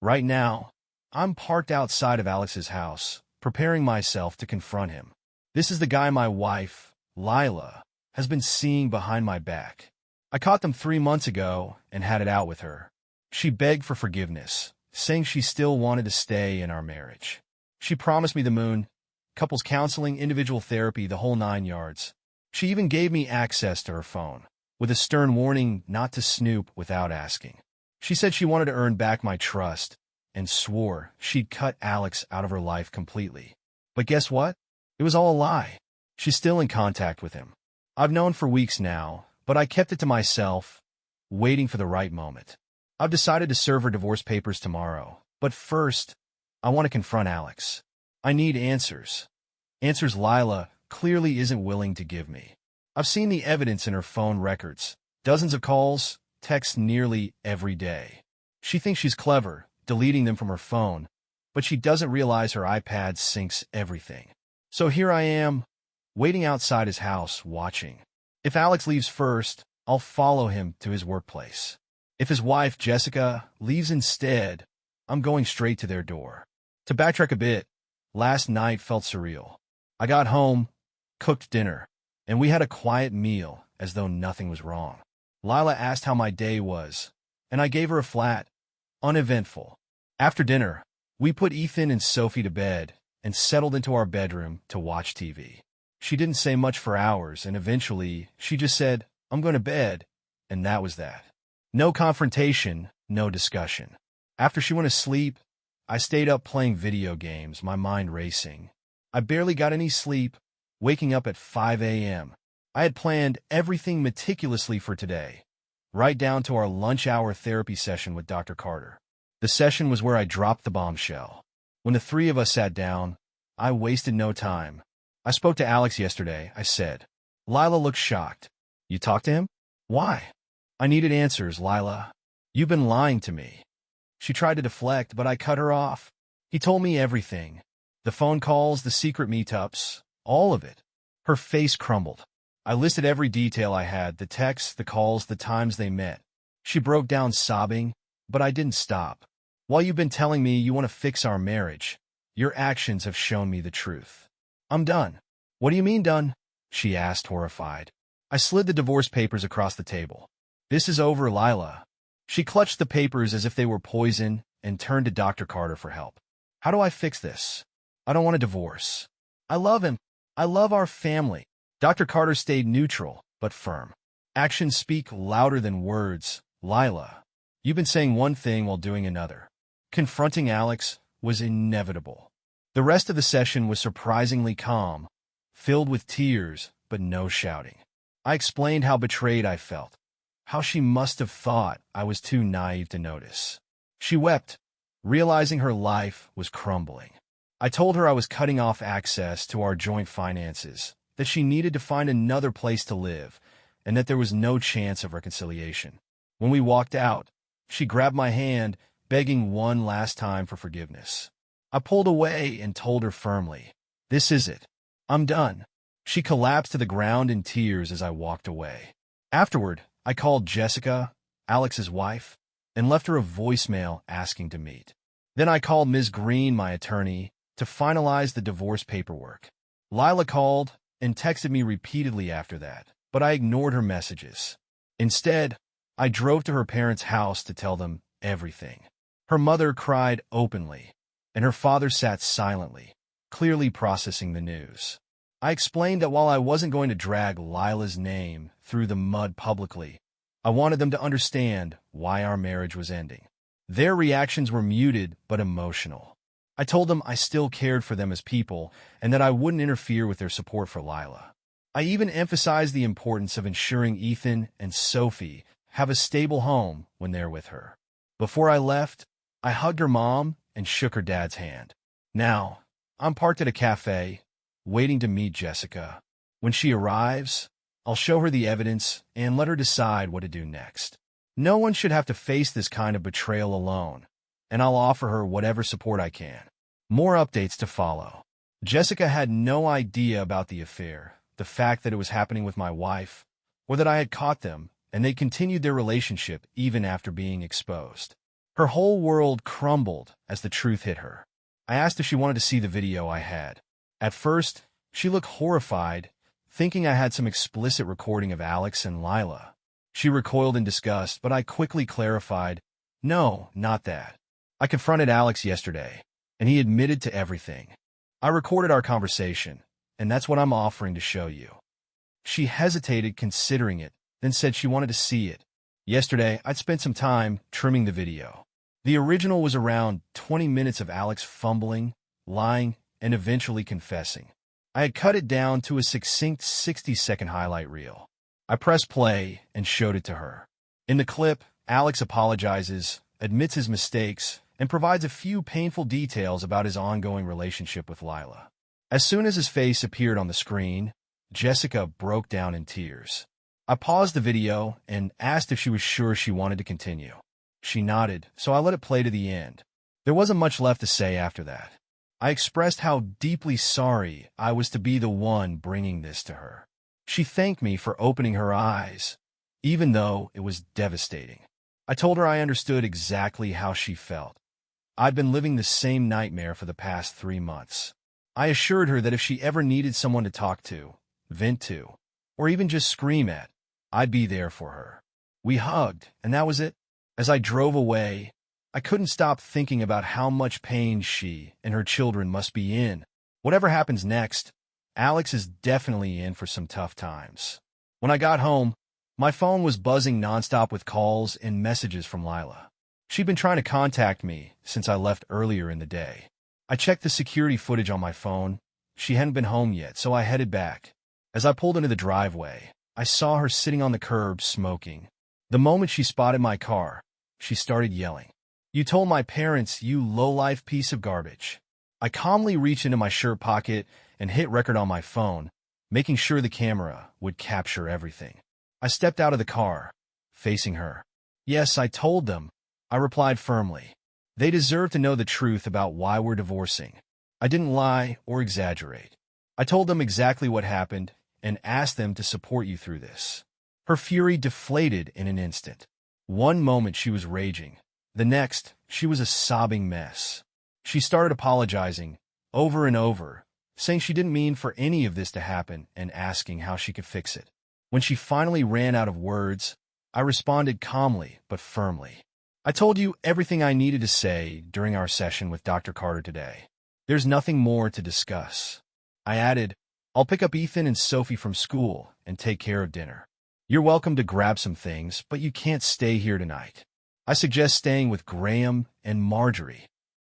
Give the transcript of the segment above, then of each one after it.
Right now, I'm parked outside of Alex's house, preparing myself to confront him. This is the guy my wife, Lila, has been seeing behind my back. I caught them 3 months ago and had it out with her. She begged for forgiveness, saying she still wanted to stay in our marriage. She promised me the moon, couples counseling, individual therapy, the whole 9 yards. She even gave me access to her phone, with a stern warning not to snoop without asking. She said she wanted to earn back my trust, and swore she'd cut Alex out of her life completely. But guess what? It was all a lie. She's still in contact with him. I've known for weeks now, but I kept it to myself, waiting for the right moment. I've decided to serve her divorce papers tomorrow, but first, I want to confront Alex. I need answers. Answers Lila clearly isn't willing to give me. I've seen the evidence in her phone records. Dozens of calls, texts nearly every day. She thinks she's clever, deleting them from her phone, but she doesn't realize her iPad syncs everything. So here I am, waiting outside his house, watching. If Alex leaves first, I'll follow him to his workplace. If his wife, Jessica, leaves instead, I'm going straight to their door. To backtrack a bit, last night felt surreal. I got home, cooked dinner, and we had a quiet meal as though nothing was wrong. Lila asked how my day was, and I gave her a flat, uneventful. After dinner, we put Ethan and Sophie to bed and settled into our bedroom to watch TV. She didn't say much for hours, and eventually she just said, "I'm going to bed," and that was that. No confrontation, no discussion. After she went to sleep, I stayed up playing video games, my mind racing. I barely got any sleep, waking up at 5 a.m. I had planned everything meticulously for today, right down to our lunch hour therapy session with Dr. Carter. The session was where I dropped the bombshell. When the three of us sat down, I wasted no time. I spoke to Alex yesterday, I said. Lila looked shocked. You talked to him? Why? I needed answers, Lila. You've been lying to me. She tried to deflect, but I cut her off. He told me everything. The phone calls, the secret meetups, all of it. Her face crumbled. I listed every detail I had, the texts, the calls, the times they met. She broke down sobbing, but I didn't stop. While you've been telling me you want to fix our marriage, your actions have shown me the truth. I'm done. What do you mean done? She asked, horrified. I slid the divorce papers across the table. This is over, Lila. She clutched the papers as if they were poison and turned to Dr. Carter for help. How do I fix this? I don't want a divorce. I love him. I love our family. Dr. Carter stayed neutral, but firm. Actions speak louder than words, Lila. You've been saying one thing while doing another. Confronting Alex was inevitable. The rest of the session was surprisingly calm, filled with tears, but no shouting. I explained how betrayed I felt, how she must have thought I was too naive to notice. She wept, realizing her life was crumbling. I told her I was cutting off access to our joint finances, that she needed to find another place to live, and that there was no chance of reconciliation. When we walked out, she grabbed my hand, begging one last time for forgiveness. I pulled away and told her firmly, "This is it. I'm done." She collapsed to the ground in tears as I walked away. Afterward, I called Jessica, Alex's wife, and left her a voicemail asking to meet. Then I called Ms. Green, my attorney, to finalize the divorce paperwork. Lila called and texted me repeatedly after that, but I ignored her messages. Instead, I drove to her parents' house to tell them everything. Her mother cried openly, and her father sat silently, clearly processing the news. I explained that while I wasn't going to drag Lila's name through the mud publicly, I wanted them to understand why our marriage was ending. Their reactions were muted but emotional. I told them I still cared for them as people and that I wouldn't interfere with their support for Lila. I even emphasized the importance of ensuring Ethan and Sophie have a stable home when they're with her. Before I left, I hugged her mom and shook her dad's hand. Now, I'm parked at a cafe, waiting to meet Jessica. When she arrives, I'll show her the evidence and let her decide what to do next. No one should have to face this kind of betrayal alone, and I'll offer her whatever support I can. More updates to follow. Jessica had no idea about the affair, the fact that it was happening with my wife, or that I had caught them, and they continued their relationship even after being exposed. Her whole world crumbled as the truth hit her. I asked if she wanted to see the video I had. At first, she looked horrified, thinking I had some explicit recording of Alex and Lila. She recoiled in disgust, but I quickly clarified, no, not that. I confronted Alex yesterday, and he admitted to everything. I recorded our conversation, and that's what I'm offering to show you. She hesitated, considering it, then said she wanted to see it. Yesterday, I'd spent some time trimming the video. The original was around 20 minutes of Alex fumbling, lying, and eventually confessing. I had cut it down to a succinct 60-second highlight reel. I pressed play and showed it to her. In the clip, Alex apologizes, admits his mistakes, and provides a few painful details about his ongoing relationship with Lila. As soon as his face appeared on the screen, Jessica broke down in tears. I paused the video and asked if she was sure she wanted to continue. She nodded, so I let it play to the end. There wasn't much left to say after that. I expressed how deeply sorry I was to be the one bringing this to her. She thanked me for opening her eyes, even though it was devastating. I told her I understood exactly how she felt. I'd been living the same nightmare for the past 3 months. I assured her that if she ever needed someone to talk to, vent to, or even just scream at, I'd be there for her. We hugged, and that was it. As I drove away, I couldn't stop thinking about how much pain she and her children must be in. Whatever happens next, Alex is definitely in for some tough times. When I got home, my phone was buzzing nonstop with calls and messages from Lila. She'd been trying to contact me since I left earlier in the day. I checked the security footage on my phone. She hadn't been home yet, so I headed back. As I pulled into the driveway, I saw her sitting on the curb smoking. The moment she spotted my car, she started yelling. "You told my parents, you low-life piece of garbage." I calmly reached into my shirt pocket and hit record on my phone, making sure the camera would capture everything. I stepped out of the car, facing her. "Yes, I told them," I replied firmly. "They deserve to know the truth about why we're divorcing." I didn't lie or exaggerate. I told them exactly what happened and asked them to support you through this. Her fury deflated in an instant. One moment she was raging. The next, she was a sobbing mess. She started apologizing, over and over, saying she didn't mean for any of this to happen and asking how she could fix it. When she finally ran out of words, I responded calmly but firmly. "I told you everything I needed to say during our session with Dr. Carter today. There's nothing more to discuss." I added, "I'll pick up Ethan and Sophie from school and take care of dinner. You're welcome to grab some things, but you can't stay here tonight. I suggest staying with Graham and Marjorie."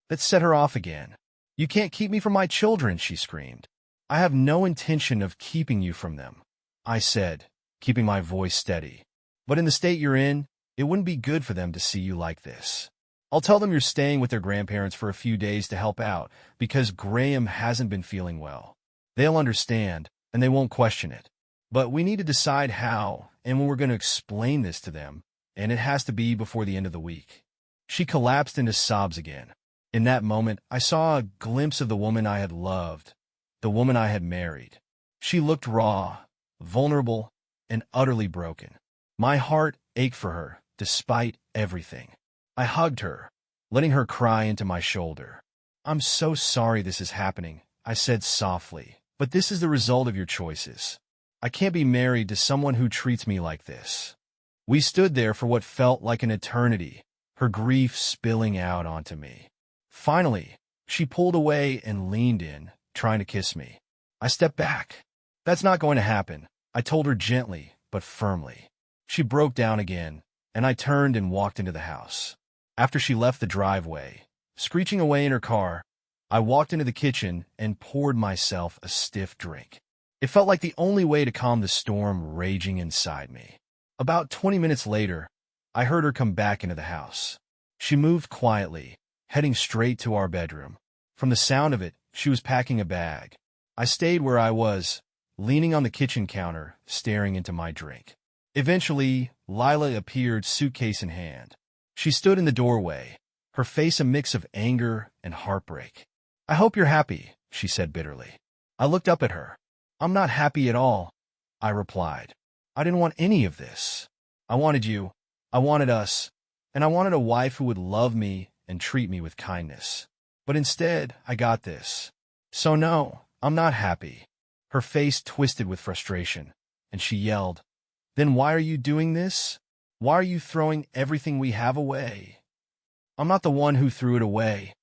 That set her off again. "You can't keep me from my children," she screamed. "I have no intention of keeping you from them," I said, keeping my voice steady. "But in the state you're in, it wouldn't be good for them to see you like this. I'll tell them you're staying with their grandparents for a few days to help out because Graham hasn't been feeling well. They'll understand, and they won't question it. But we need to decide how and when we're going to explain this to them, and it has to be before the end of the week." She collapsed into sobs again. In that moment, I saw a glimpse of the woman I had loved, the woman I had married. She looked raw, vulnerable, and utterly broken. My heart ached for her, despite everything. I hugged her, letting her cry into my shoulder. "I'm so sorry this is happening," I said softly, "but this is the result of your choices. I can't be married to someone who treats me like this." We stood there for what felt like an eternity, her grief spilling out onto me. Finally, she pulled away and leaned in, trying to kiss me. I stepped back. "That's not going to happen," I told her gently but firmly. She broke down again, and I turned and walked into the house. After she left the driveway, screeching away in her car, I walked into the kitchen and poured myself a stiff drink. It felt like the only way to calm the storm raging inside me. About 20 minutes later, I heard her come back into the house. She moved quietly, heading straight to our bedroom. From the sound of it, she was packing a bag. I stayed where I was, leaning on the kitchen counter, staring into my drink. Eventually, Lila appeared, suitcase in hand. She stood in the doorway, her face a mix of anger and heartbreak. "I hope you're happy," she said bitterly. I looked up at her. "I'm not happy at all," I replied. "I didn't want any of this. I wanted you. I wanted us. and I wanted a wife who would love me and treat me with kindness. But instead, I got this. So no, I'm not happy. Her face twisted with frustration, and she yelled, "Then why are you doing this? Why are you throwing everything we have away?" "I'm not the one who threw it away,"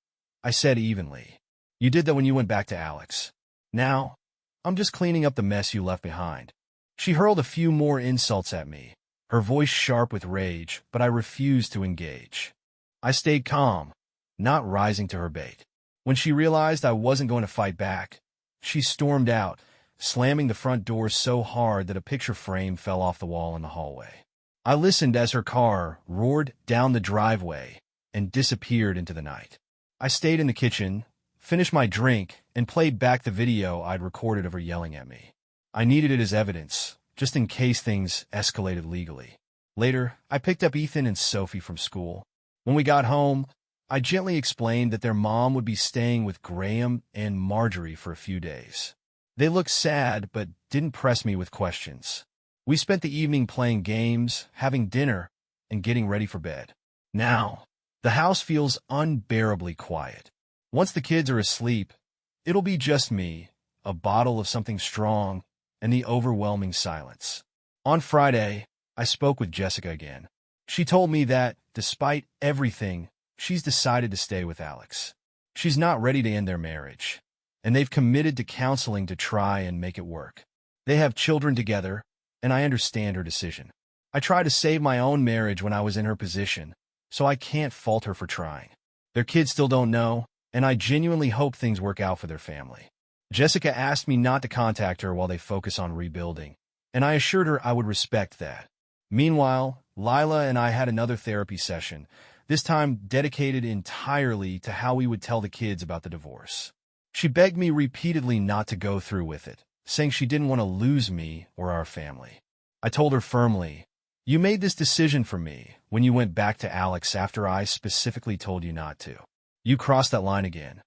I said evenly. "You did that when you went back to Alex. Now, I'm just cleaning up the mess you left behind." She hurled a few more insults at me, her voice sharp with rage, but I refused to engage. I stayed calm, not rising to her bait. When she realized I wasn't going to fight back, she stormed out, slamming the front door so hard that a picture frame fell off the wall in the hallway. I listened as her car roared down the driveway and disappeared into the night. I stayed in the kitchen, finished my drink, and played back the video I'd recorded of her yelling at me. I needed it as evidence, just in case things escalated legally. Later, I picked up Ethan and Sophie from school. When we got home, I gently explained that their mom would be staying with Graham and Marjorie for a few days. They looked sad, but didn't press me with questions. We spent the evening playing games, having dinner, and getting ready for bed. Now, the house feels unbearably quiet. Once the kids are asleep, it'll be just me, a bottle of something strong, and the overwhelming silence. On Friday, I spoke with Jessica again. She told me that, despite everything, she's decided to stay with Alex. She's not ready to end their marriage, and they've committed to counseling to try and make it work. They have children together, and I understand her decision. I tried to save my own marriage when I was in her position, so I can't fault her for trying. Their kids still don't know, and I genuinely hope things work out for their family. Jessica asked me not to contact her while they focus on rebuilding, and I assured her I would respect that. Meanwhile, Lila and I had another therapy session, this time dedicated entirely to how we would tell the kids about the divorce. She begged me repeatedly not to go through with it, saying she didn't want to lose me or our family. I told her firmly, "You made this decision for me when you went back to Alex after I specifically told you not to. You crossed that line again."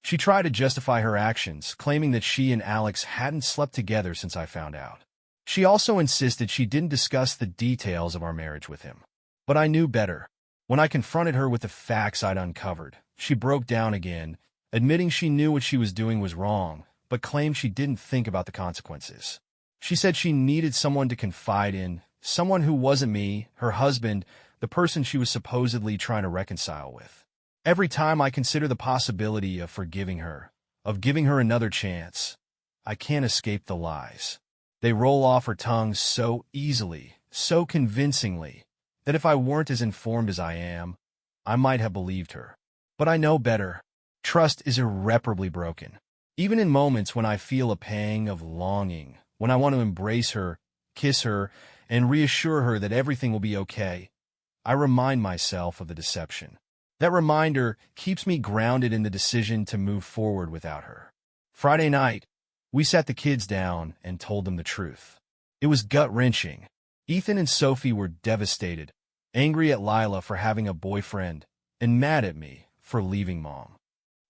She tried to justify her actions, claiming that she and Alex hadn't slept together since I found out. She also insisted she didn't discuss the details of our marriage with him. But I knew better. When I confronted her with the facts I'd uncovered, she broke down again, admitting she knew what she was doing was wrong, but claimed she didn't think about the consequences. She said she needed someone to confide in, someone who wasn't me, her husband, the person she was supposedly trying to reconcile with. Every time I consider the possibility of forgiving her, of giving her another chance, I can't escape the lies. They roll off her tongue so easily, so convincingly, that if I weren't as informed as I am, I might have believed her. But I know better. Trust is irreparably broken. Even in moments when I feel a pang of longing, when I want to embrace her, kiss her, and reassure her that everything will be okay, I remind myself of the deception. That reminder keeps me grounded in the decision to move forward without her. Friday night, we sat the kids down and told them the truth. It was gut-wrenching. Ethan and Sophie were devastated, angry at Lila for having a boyfriend, and mad at me for leaving Mom.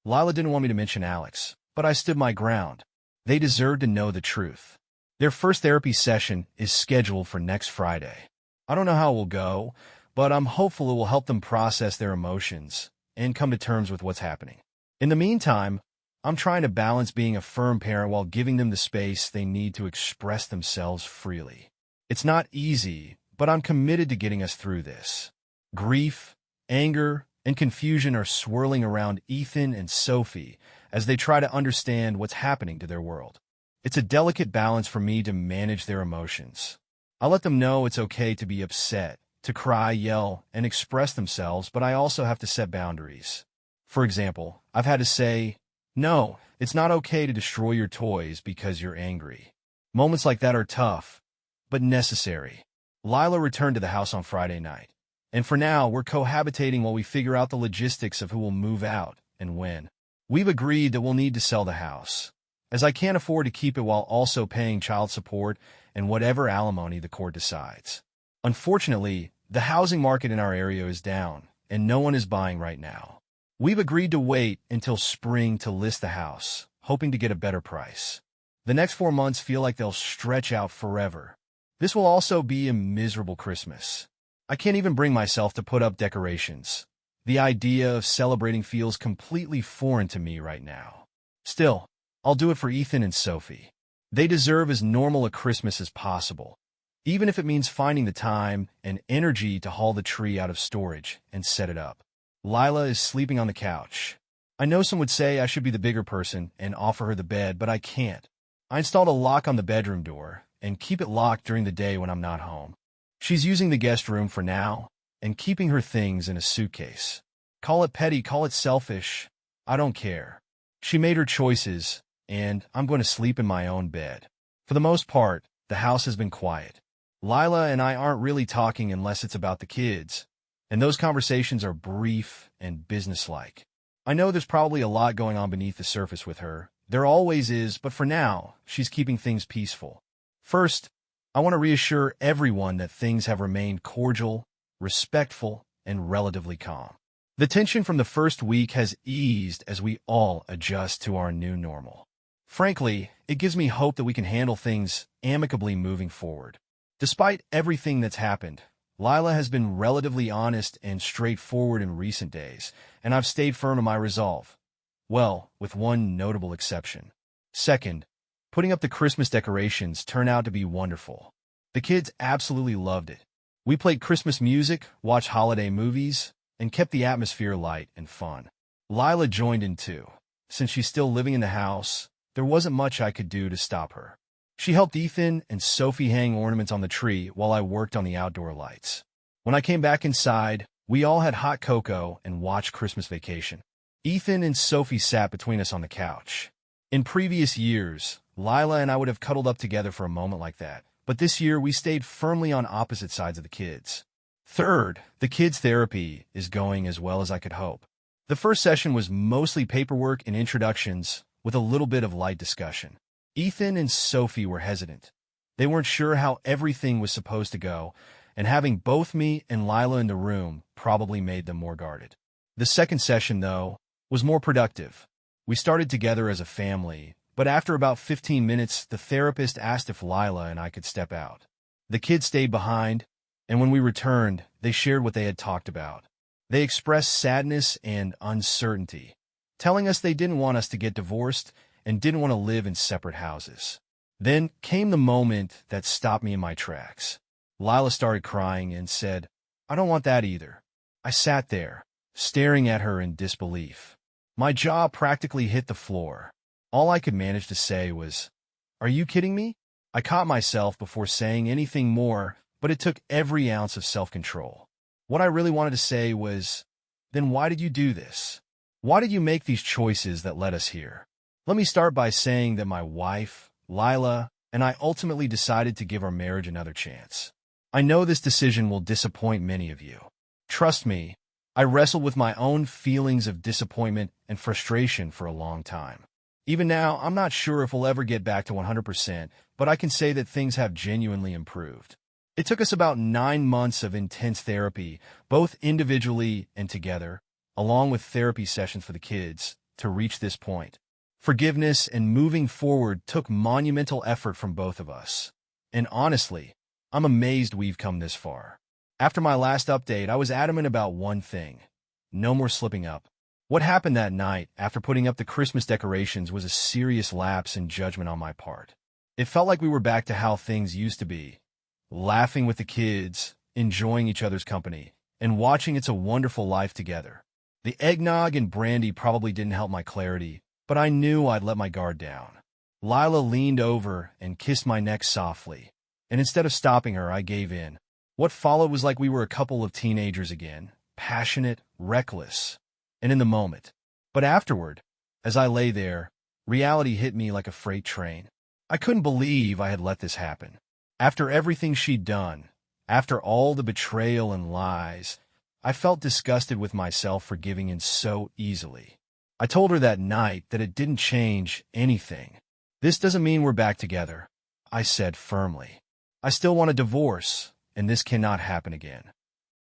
Lila didn't want me to mention Alex, but I stood my ground. They deserved to know the truth. Their first therapy session is scheduled for next Friday. I don't know how it will go, but I'm hopeful it will help them process their emotions and come to terms with what's happening. In the meantime, I'm trying to balance being a firm parent while giving them the space they need to express themselves freely. It's not easy, but I'm committed to getting us through this. Grief, anger, and confusion are swirling around Ethan and Sophie as they try to understand what's happening to their world. It's a delicate balance for me to manage their emotions. I let them know it's okay to be upset, to cry, yell, and express themselves, but I also have to set boundaries. For example, I've had to say, "No, it's not okay to destroy your toys because you're angry." Moments like that are tough, but necessary. Lila returned to the house on Friday night, and for now, we're cohabitating while we figure out the logistics of who will move out and when. We've agreed that we'll need to sell the house, as I can't afford to keep it while also paying child support and whatever alimony the court decides. Unfortunately, the housing market in our area is down, and no one is buying right now. We've agreed to wait until spring to list the house, hoping to get a better price. The next 4 months feel like they'll stretch out forever. This will also be a miserable Christmas. I can't even bring myself to put up decorations. The idea of celebrating feels completely foreign to me right now. Still, I'll do it for Ethan and Sophie. They deserve as normal a Christmas as possible, even if it means finding the time and energy to haul the tree out of storage and set it up. Lila is sleeping on the couch. I know some would say I should be the bigger person and offer her the bed, but I can't. I installed a lock on the bedroom door and keep it locked during the day when I'm not home. She's using the guest room for now and keeping her things in a suitcase. Call it petty, call it selfish. I don't care. She made her choices, and I'm going to sleep in my own bed. For the most part, the house has been quiet. Lila and I aren't really talking unless it's about the kids, and those conversations are brief and businesslike. I know there's probably a lot going on beneath the surface with her. There always is, but for now, she's keeping things peaceful. First, I want to reassure everyone that things have remained cordial, respectful, and relatively calm. The tension from the first week has eased as we all adjust to our new normal. Frankly, it gives me hope that we can handle things amicably moving forward. Despite everything that's happened, Lila has been relatively honest and straightforward in recent days, and I've stayed firm in my resolve. Well, with one notable exception. Second, putting up the Christmas decorations turned out to be wonderful. The kids absolutely loved it. We played Christmas music, watched holiday movies, and kept the atmosphere light and fun. Lila joined in too. Since she's still living in the house, there wasn't much I could do to stop her. She helped Ethan and Sophie hang ornaments on the tree while I worked on the outdoor lights. When I came back inside, we all had hot cocoa and watched Christmas Vacation. Ethan and Sophie sat between us on the couch. In previous years, Lila and I would have cuddled up together for a moment like that, but this year we stayed firmly on opposite sides of the kids. Third, the kids' therapy is going as well as I could hope. The first session was mostly paperwork and introductions, with a little bit of light discussion. Ethan and Sophie were hesitant. They weren't sure how everything was supposed to go, and having both me and Lila in the room probably made them more guarded. The second session, though, was more productive. We started together as a family, but after about 15 minutes, the therapist asked if Lila and I could step out. The kids stayed behind, and when we returned, they shared what they had talked about. They expressed sadness and uncertainty, telling us they didn't want us to get divorced and didn't want to live in separate houses. Then came the moment that stopped me in my tracks. Lila started crying and said, "I don't want that either." I sat there, staring at her in disbelief. My jaw practically hit the floor. All I could manage to say was, "Are you kidding me?" I caught myself before saying anything more, but it took every ounce of self-control. What I really wanted to say was, "Then why did you do this? Why did you make these choices that led us here?" Let me start by saying that my wife, Lila, and I ultimately decided to give our marriage another chance. I know this decision will disappoint many of you. Trust me, I wrestled with my own feelings of disappointment and frustration for a long time. Even now, I'm not sure if we'll ever get back to 100%, but I can say that things have genuinely improved. It took us about 9 months of intense therapy, both individually and together, along with therapy sessions for the kids, to reach this point. Forgiveness and moving forward took monumental effort from both of us. And honestly, I'm amazed we've come this far. After my last update, I was adamant about one thing: no more slipping up. What happened that night after putting up the Christmas decorations was a serious lapse in judgment on my part. It felt like we were back to how things used to be, laughing with the kids, enjoying each other's company, and watching It's a Wonderful Life together. The eggnog and brandy probably didn't help my clarity, but I knew I'd let my guard down. Lila leaned over and kissed my neck softly, and instead of stopping her, I gave in. What followed was like we were a couple of teenagers again, passionate, reckless, and in the moment. But afterward, as I lay there, reality hit me like a freight train. I couldn't believe I had let this happen. After everything she'd done, after all the betrayal and lies, I felt disgusted with myself for giving in so easily. I told her that night that it didn't change anything. "This doesn't mean we're back together," I said firmly. "I still want a divorce, and this cannot happen again."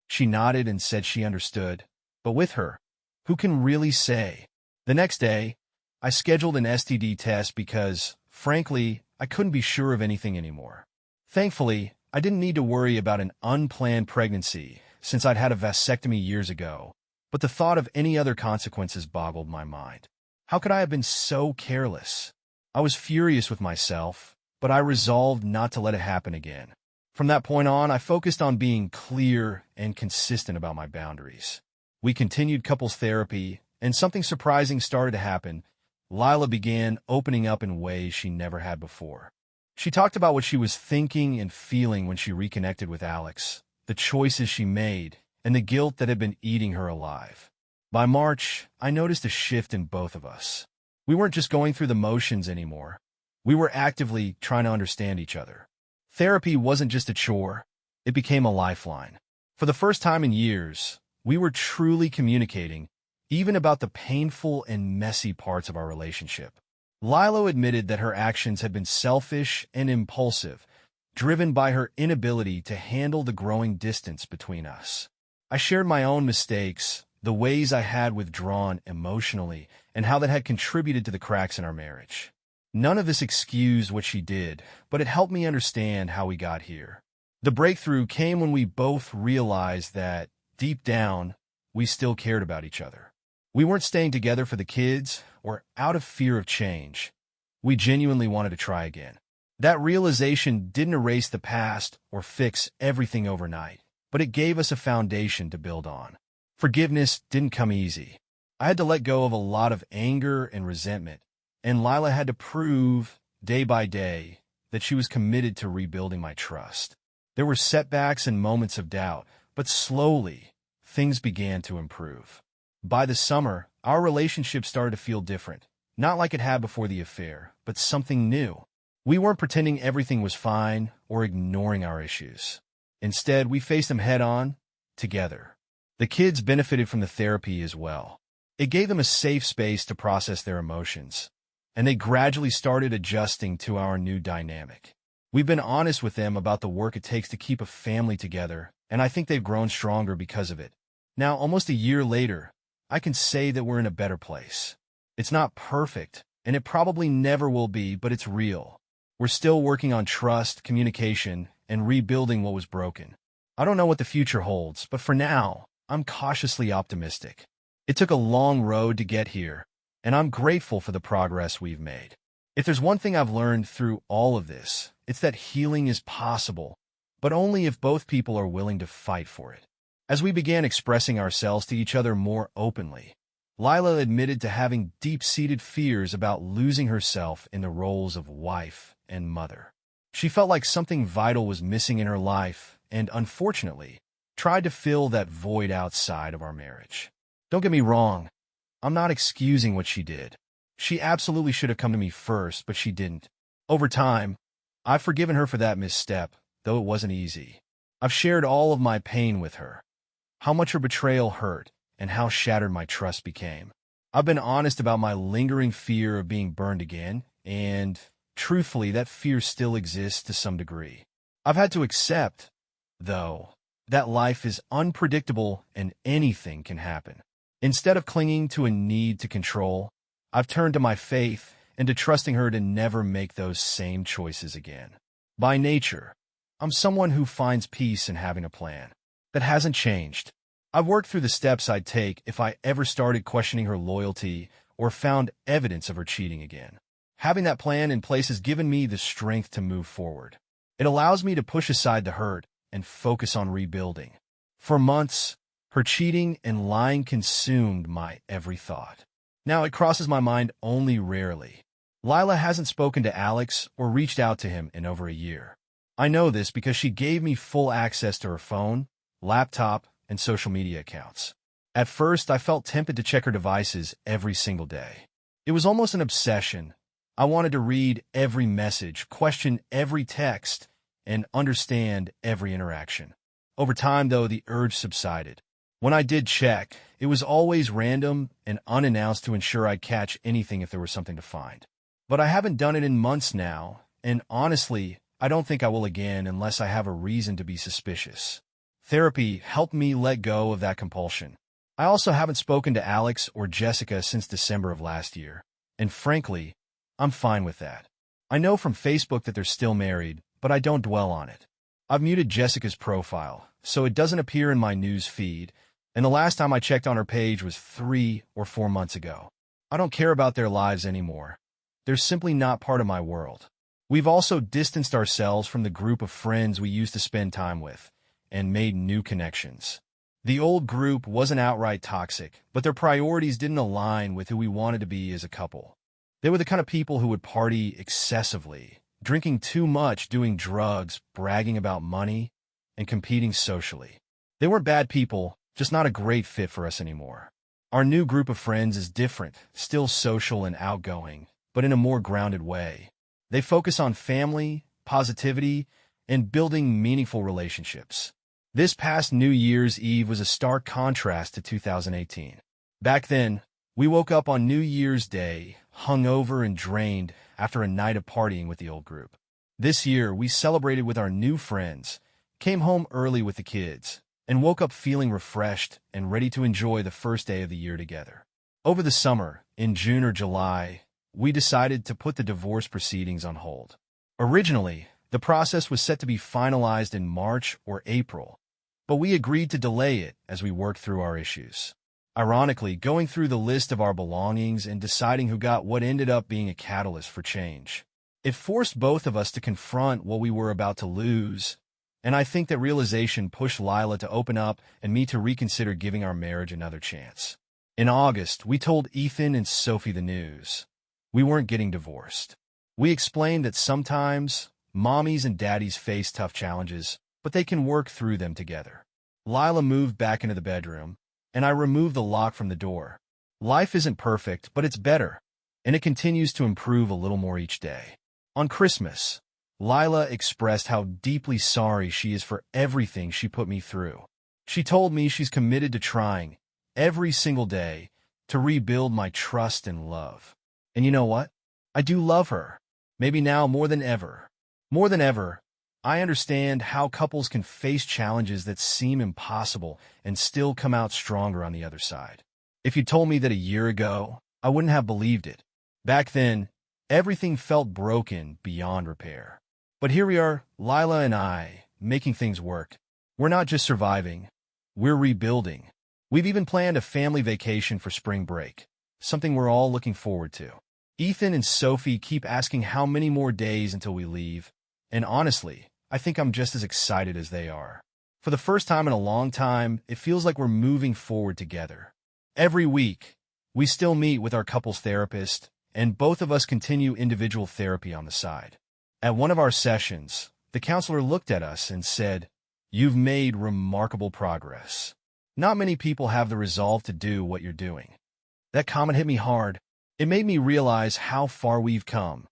She nodded and said she understood, but with her, who can really say? The next day, I scheduled an STD test because, frankly, I couldn't be sure of anything anymore. Thankfully, I didn't need to worry about an unplanned pregnancy since I'd had a vasectomy years ago, but the thought of any other consequences boggled my mind. How could I have been so careless? I was furious with myself, but I resolved not to let it happen again. From that point on, I focused on being clear and consistent about my boundaries. We continued couples therapy, and something surprising started to happen. Lila began opening up in ways she never had before. She talked about what she was thinking and feeling when she reconnected with Alex, the choices she made, and the guilt that had been eating her alive. By March, I noticed a shift in both of us. We weren't just going through the motions anymore. We were actively trying to understand each other. Therapy wasn't just a chore, it became a lifeline. For the first time in years, we were truly communicating, even about the painful and messy parts of our relationship. Lilo admitted that her actions had been selfish and impulsive, driven by her inability to handle the growing distance between us. I shared my own mistakes, the ways I had withdrawn emotionally, and how that had contributed to the cracks in our marriage. None of this excused what she did, but it helped me understand how we got here. The breakthrough came when we both realized that, deep down, we still cared about each other. We weren't staying together for the kids or out of fear of change. We genuinely wanted to try again. That realization didn't erase the past or fix everything overnight, but it gave us a foundation to build on. Forgiveness didn't come easy. I had to let go of a lot of anger and resentment, and Lila had to prove, day by day, that she was committed to rebuilding my trust. There were setbacks and moments of doubt, but slowly, things began to improve. By the summer, our relationship started to feel different. Not like it had before the affair, but something new. We weren't pretending everything was fine or ignoring our issues. Instead, we faced them head-on, together. The kids benefited from the therapy as well. It gave them a safe space to process their emotions, and they gradually started adjusting to our new dynamic. We've been honest with them about the work it takes to keep a family together, and I think they've grown stronger because of it. Now, almost a year later, I can say that we're in a better place. It's not perfect, and it probably never will be, but it's real. We're still working on trust, communication, and rebuilding what was broken. I don't know what the future holds, but for now, I'm cautiously optimistic. It took a long road to get here, and I'm grateful for the progress we've made. If there's one thing I've learned through all of this, it's that healing is possible, but only if both people are willing to fight for it. As we began expressing ourselves to each other more openly, Lila admitted to having deep-seated fears about losing herself in the roles of wife and mother. She felt like something vital was missing in her life and, unfortunately, tried to fill that void outside of our marriage. Don't get me wrong, I'm not excusing what she did. She absolutely should have come to me first, but she didn't. Over time, I've forgiven her for that misstep, though it wasn't easy. I've shared all of my pain with her, how much her betrayal hurt, and how shattered my trust became. I've been honest about my lingering fear of being burned again, and, truthfully, that fear still exists to some degree. I've had to accept, though, that life is unpredictable and anything can happen. Instead of clinging to a need to control, I've turned to my faith and to trusting her to never make those same choices again. By nature, I'm someone who finds peace in having a plan. That hasn't changed. I've worked through the steps I'd take if I ever started questioning her loyalty or found evidence of her cheating again. Having that plan in place has given me the strength to move forward. It allows me to push aside the hurt and focus on rebuilding. For months, her cheating and lying consumed my every thought. Now it crosses my mind only rarely. Lila hasn't spoken to Alex or reached out to him in over a year. I know this because she gave me full access to her phone, laptop, and social media accounts. At first, I felt tempted to check her devices every single day. It was almost an obsession. I wanted to read every message, question every text, and understand every interaction. Over time, though, the urge subsided. When I did check, it was always random and unannounced to ensure I'd catch anything if there was something to find. But I haven't done it in months now, and honestly, I don't think I will again unless I have a reason to be suspicious. Therapy helped me let go of that compulsion. I also haven't spoken to Alex or Jessica since December of last year, and frankly, I'm fine with that. I know from Facebook that they're still married, but I don't dwell on it. I've muted Jessica's profile, so it doesn't appear in my news feed, and the last time I checked on her page was 3 or 4 months ago. I don't care about their lives anymore. They're simply not part of my world. We've also distanced ourselves from the group of friends we used to spend time with, and made new connections. The old group wasn't outright toxic, but their priorities didn't align with who we wanted to be as a couple. They were the kind of people who would party excessively, drinking too much, doing drugs, bragging about money, and competing socially. They weren't bad people, just not a great fit for us anymore. Our new group of friends is different, still social and outgoing, but in a more grounded way. They focus on family, positivity, and building meaningful relationships. This past New Year's Eve was a stark contrast to 2018. Back then, we woke up on New Year's Day, hungover and drained after a night of partying with the old group. This year, we celebrated with our new friends, came home early with the kids, and woke up feeling refreshed and ready to enjoy the first day of the year together. Over the summer, in June or July, we decided to put the divorce proceedings on hold. Originally, the process was set to be finalized in March or April, but we agreed to delay it as we worked through our issues. Ironically, going through the list of our belongings and deciding who got what ended up being a catalyst for change. It forced both of us to confront what we were about to lose, and I think that realization pushed Lila to open up and me to reconsider giving our marriage another chance. In August, we told Ethan and Sophie the news. We weren't getting divorced. We explained that sometimes mommies and daddies face tough challenges, but they can work through them together. Lila moved back into the bedroom, and I removed the lock from the door. Life isn't perfect, but it's better, and it continues to improve a little more each day. On Christmas, Lila expressed how deeply sorry she is for everything she put me through. She told me she's committed to trying, every single day, to rebuild my trust and love. And you know what? I do love her. Maybe now more than ever. More than ever, I understand how couples can face challenges that seem impossible and still come out stronger on the other side. If you told me that a year ago, I wouldn't have believed it. Back then, everything felt broken beyond repair. But here we are, Lila and I, making things work. We're not just surviving, we're rebuilding. We've even planned a family vacation for spring break, something we're all looking forward to. Ethan and Sophie keep asking how many more days until we leave, and honestly, I think I'm just as excited as they are. For the first time in a long time, it feels like we're moving forward together. Every week, we still meet with our couples therapist, and both of us continue individual therapy on the side. At one of our sessions, the counselor looked at us and said, "You've made remarkable progress. Not many people have the resolve to do what you're doing." That comment hit me hard. It made me realize how far we've come,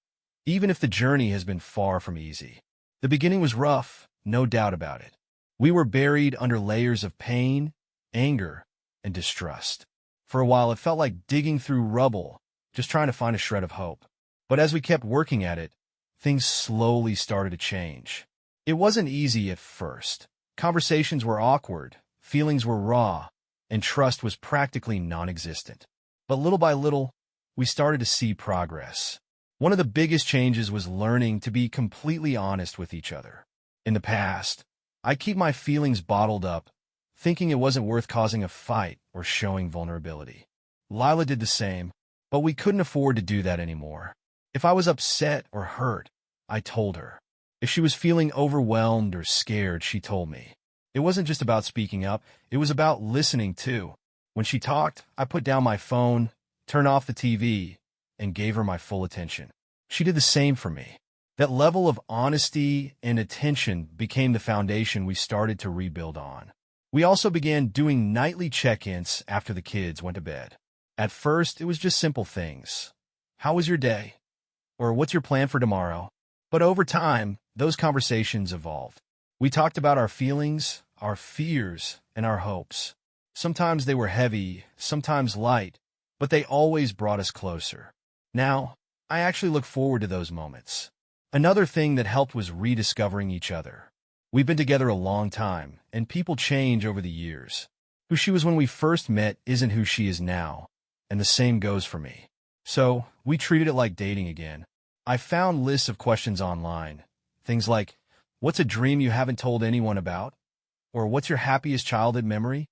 even if the journey has been far from easy. The beginning was rough, no doubt about it. We were buried under layers of pain, anger, and distrust. For a while, it felt like digging through rubble, just trying to find a shred of hope. But as we kept working at it, things slowly started to change. It wasn't easy at first. Conversations were awkward, feelings were raw, and trust was practically non-existent. But little by little, we started to see progress. One of the biggest changes was learning to be completely honest with each other. In the past, I'd keep my feelings bottled up, thinking it wasn't worth causing a fight or showing vulnerability. Lila did the same, but we couldn't afford to do that anymore. If I was upset or hurt, I told her. If she was feeling overwhelmed or scared, she told me. It wasn't just about speaking up, it was about listening too. When she talked, I put down my phone, turned off the TV, and gave her my full attention. She did the same for me. That level of honesty and attention became the foundation we started to rebuild on. We also began doing nightly check-ins after the kids went to bed. At first, it was just simple things. How was your day? Or what's your plan for tomorrow? But over time, those conversations evolved. We talked about our feelings, our fears, and our hopes. Sometimes they were heavy, sometimes light, but they always brought us closer. Now, I actually look forward to those moments. Another thing that helped was rediscovering each other. We've been together a long time, and people change over the years. Who she was when we first met isn't who she is now, and the same goes for me. So, we treated it like dating again. I found lists of questions online. Things like, What's a dream you haven't told anyone about? Or what's your happiest childhood memory?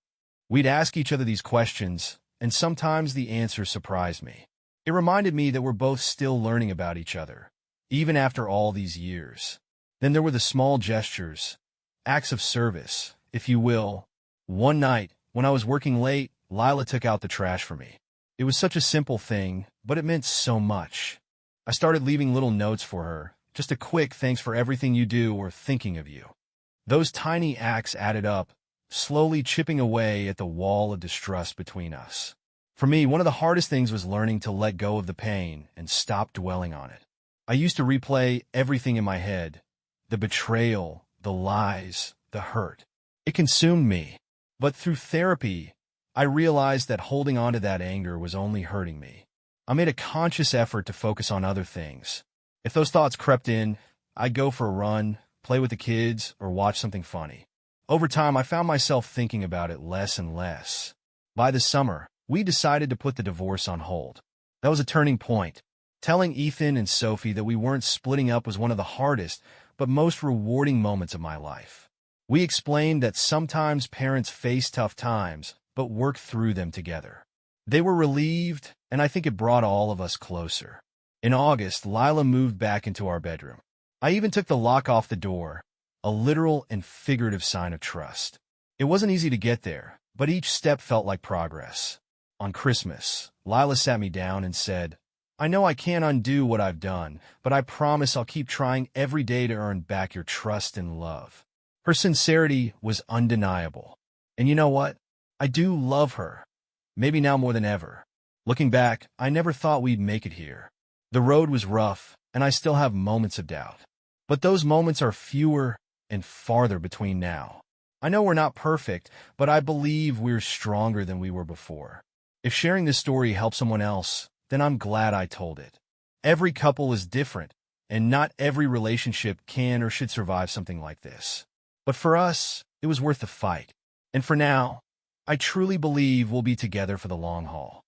We'd ask each other these questions, and sometimes the answers surprised me. It reminded me that we're both still learning about each other, even after all these years. Then there were the small gestures, acts of service, if you will. One night, when I was working late, Lila took out the trash for me. It was such a simple thing, but it meant so much. I started leaving little notes for her, just a quick thanks for everything you do or thinking of you. Those tiny acts added up, slowly chipping away at the wall of distrust between us. For me, one of the hardest things was learning to let go of the pain and stop dwelling on it. I used to replay everything in my head, the betrayal, the lies, the hurt. It consumed me. But through therapy, I realized that holding on to that anger was only hurting me. I made a conscious effort to focus on other things. If those thoughts crept in, I'd go for a run, play with the kids, or watch something funny. Over time, I found myself thinking about it less and less. By the summer, we decided to put the divorce on hold. That was a turning point. Telling Ethan and Sophie that we weren't splitting up was one of the hardest, but most rewarding moments of my life. We explained that sometimes parents face tough times, but work through them together. They were relieved, and I think it brought all of us closer. In August, Lila moved back into our bedroom. I even took the lock off the door, a literal and figurative sign of trust. It wasn't easy to get there, but each step felt like progress. On Christmas, Lila sat me down and said, "I know I can't undo what I've done, but I promise I'll keep trying every day to earn back your trust and love." Her sincerity was undeniable. And you know what? I do love her. Maybe now more than ever. Looking back, I never thought we'd make it here. The road was rough, and I still have moments of doubt. But those moments are fewer and farther between now. I know we're not perfect, but I believe we're stronger than we were before. If sharing this story helps someone else, then I'm glad I told it. Every couple is different, and not every relationship can or should survive something like this. But for us, it was worth the fight. And for now, I truly believe we'll be together for the long haul.